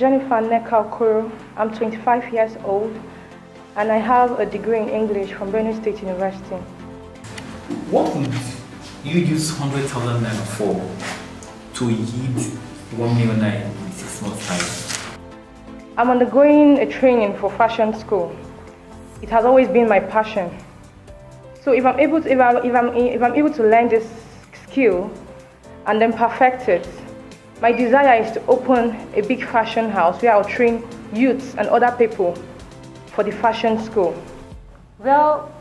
Jennifer Okoro. I'm 25 years old and I have a degree in English from Benue State University. What would you use 100,000 naira for to yield 1 million naira in 6 months' time? I'm undergoing a training for fashion school. It has always been my passion. So if I'm able to learn this skill and then perfect it, my desire is to open a big fashion house where I'll train youths and other people for the fashion school. Well,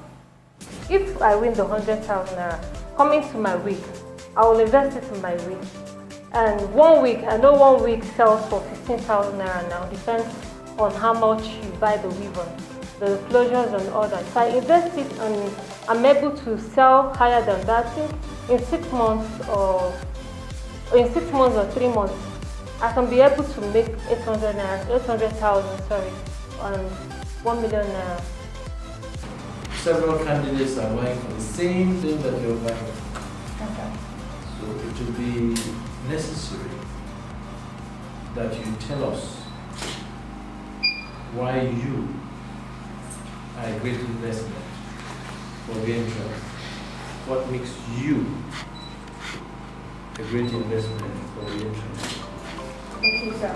if I win the 100,000 naira, coming to my week, I will invest it in my week. And 1 week, I know 1 week sells for 15,000 naira now, depends on how much you buy the weave on, the closures and all that. If I invest it and I'm able to sell higher than that, in 6 months or 3 months, I can be able to make 800,000, sorry, on 1 million naira. Several candidates are vying for the same thing that you're vying for. Okay. So it will be necessary that you tell us why you are a great investment for venture. What makes you a great investment for venture? Okay, sir.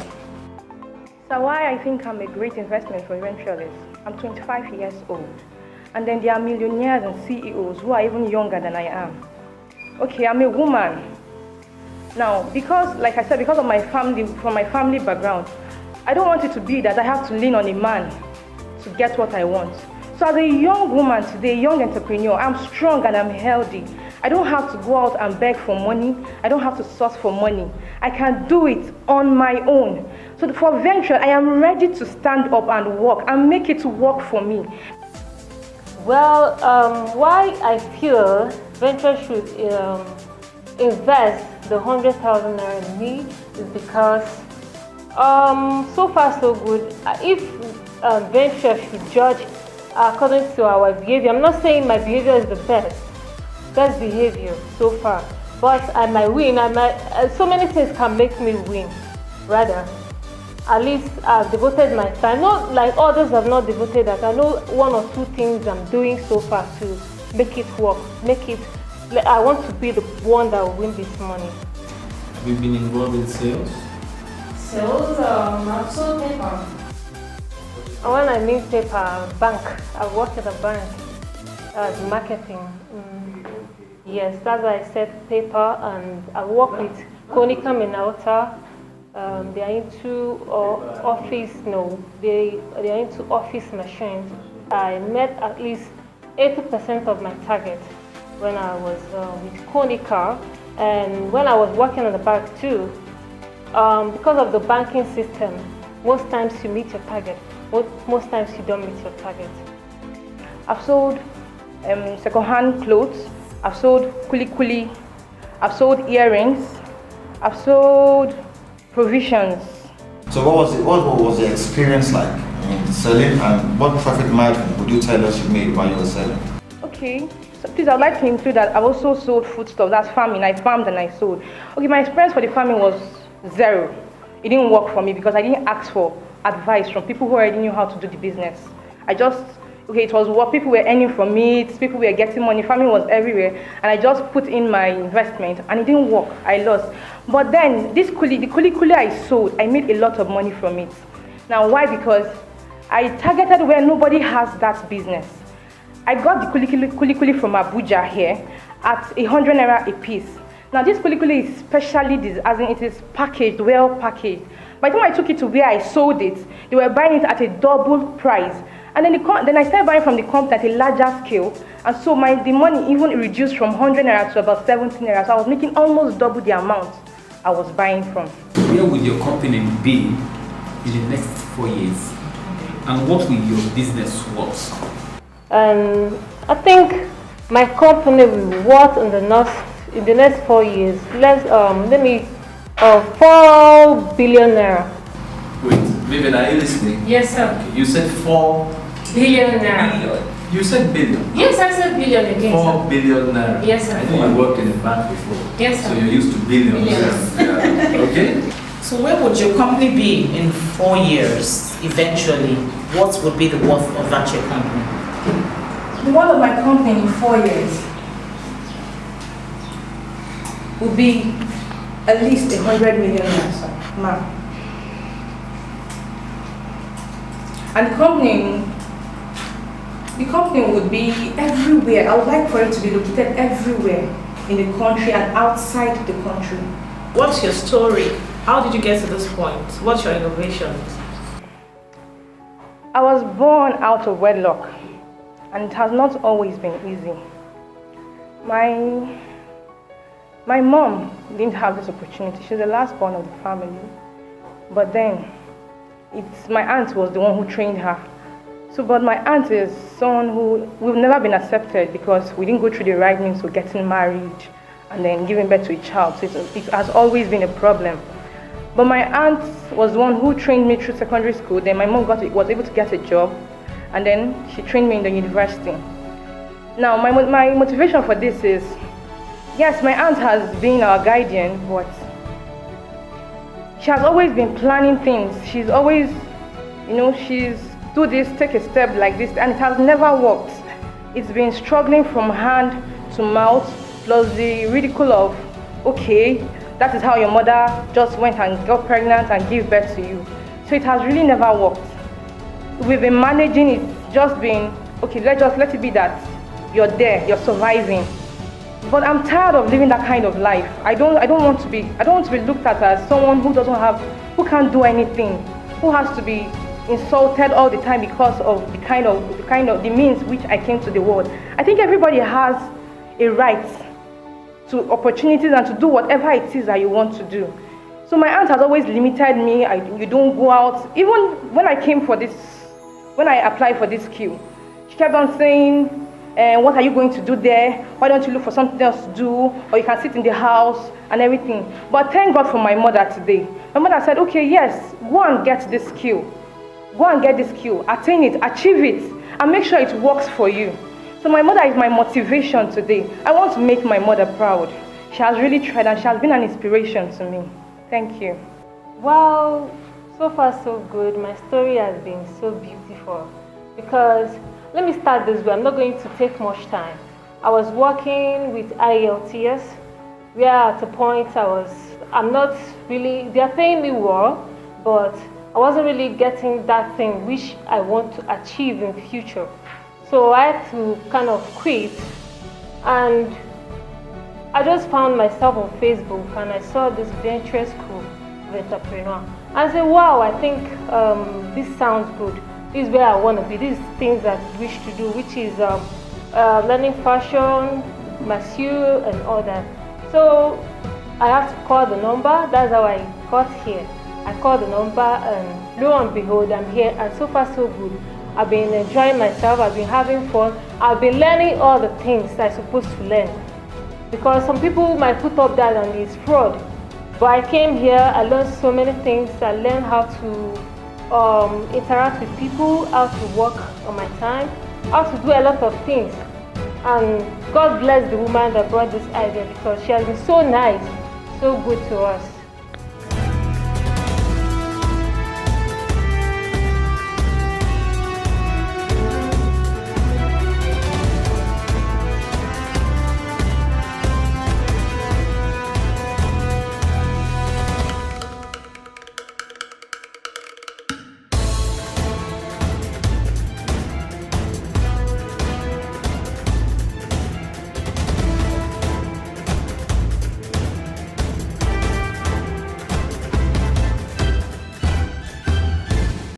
So why I think I'm a great investment for eventualists? I'm 25 years old. And then there are millionaires and CEOs who are even younger than I am. Okay, I'm a woman. Now, because, like I said, because of my family, from my family background, I don't want it to be that I have to lean on a man to get what I want. So as a young woman today, young entrepreneur, I'm strong and I'm healthy. I don't have to go out and beg for money. I don't have to source for money. I can do it on my own. So for venture, I am ready to stand up and work and make it work for me. Well, why I feel venture should invest the 100,000 naira in me is because so far so good. If venture should judge according to our behavior, I'm not saying my behavior is the best behavior so far, but I might win. So many things can make me win. Rather, at least I've devoted my time. Not like others have not devoted that. I know 1 or 2 things I'm doing so far to make it work. I want to be the one that will win this money. Have you been involved in sales? Sales, I've sold paper. And when I mean paper, bank. I work at a bank as marketing. Yes, that's why I said paper, and I work with Konica Minolta. They are into office. No, they are into office machines. I met at least 80% of my target when I was with Konica, and when I was working on the bank too. Because of the banking system, most times you meet your target. Most times you don't meet your target. I've sold second-hand clothes. I've sold kuli, I've sold earrings, I've sold provisions. So what was the experience like in selling, and what profit margin would you tell us you made while you were selling? Okay, so please I'd like to include that I've also sold foodstuff. That's farming. I farmed and I sold. Okay, my experience for the farming was zero. It didn't work for me because I didn't ask for advice from people who already knew how to do the business. It was what people were earning from it, people were getting money, farming was everywhere, and I just put in my investment and it didn't work, I lost. But then the kuli I sold, I made a lot of money from it. Now why? Because I targeted where nobody has that business. I got the kuli from Abuja here at 100 naira a piece. Now this kuli is specially, as in it is packaged, well packaged. By the time I took it to where I sold it, they were buying it at a double price. And then I started buying from the company at a larger scale, and so the money even reduced from 100 naira to about 70 naira. So I was making almost double the amount I was buying from. Where will your company be in the next 4 years? And what will your business worth? I think my company will worth in the next 4 years. 4 billion naira. Wait, Vivian, are you listening? Yes, sir. Okay, you said 4 Billion naira. billion. You said billion. Yes, I said billion again, 4 billion naira. Yes, sir. I know you worked in a bank before. Yes, sir. So you're used to billions. Billions. Yeah. Okay? So where would your company be in 4 years eventually? What would be the worth of that your company? The worth of my company in 4 years would be at least 100 million naira, ma'am. And the company would be everywhere. I would like for it to be located everywhere in the country and outside the country. What's your story? How did you get to this point? What's your innovations? I was born out of wedlock, and it has not always been easy. My mom didn't have this opportunity. She's the last born of the family. But then, my aunt was the one who trained her. But my aunt is someone who we've never been accepted because we didn't go through the right means of getting married and then giving birth to a child. So it has always been a problem. But my aunt was the one who trained me through secondary school. Then my mom was able to get a job, and then she trained me in the university. Now, my motivation for this is, yes, my aunt has been our guardian, but she has always been planning things. She's always, she's do this, take a step like this, and it has never worked. It's been struggling from hand to mouth, plus the ridicule of, okay, that is how your mother just went and got pregnant and gave birth to you. So it has really never worked. We've been managing it, just been, okay, let it be that you're there, you're surviving. But I'm tired of living that kind of life. I don't want to be looked at as someone who can't do anything, who has to be insulted all the time because of the means which I came to the world. I think everybody has a right to opportunities and to do whatever it is that you want to do. So my aunt has always limited me. You don't go out. Even when I applied for this queue, she kept on saying, what are you going to do there? Why don't you look for something else to do? Or you can sit in the house and everything. But thank God for my mother today. My mother said, okay, yes, go and get this skill. Go and get this skill, attain it, achieve it, and make sure it works for you. So my mother is my motivation today. I want to make my mother proud. She has really tried and she has been an inspiration to me. Thank you. Well, so far so good. My story has been so beautiful because, let me start this way, I'm not going to take much time. I was working with IELTS, where at a point I'm not really, they're paying me well, but I wasn't really getting that thing which I want to achieve in the future. So I had to kind of quit, and I just found myself on Facebook and I saw this venture school of entrepreneur. I said, wow, I think this sounds good. This is where I want to be. These things that I wish to do, which is learning fashion, masseur, and all that. So I have to call the number. That's how I got here. I called the number, and lo and behold, I'm here, and so far so good. I've been enjoying myself, I've been having fun, I've been learning all the things that I'm supposed to learn. Because some people might put up that and it's fraud. But I came here, I learned so many things. I learned how to interact with people, how to work on my time, how to do a lot of things. And God bless the woman that brought this idea because she has been so nice, so good to us.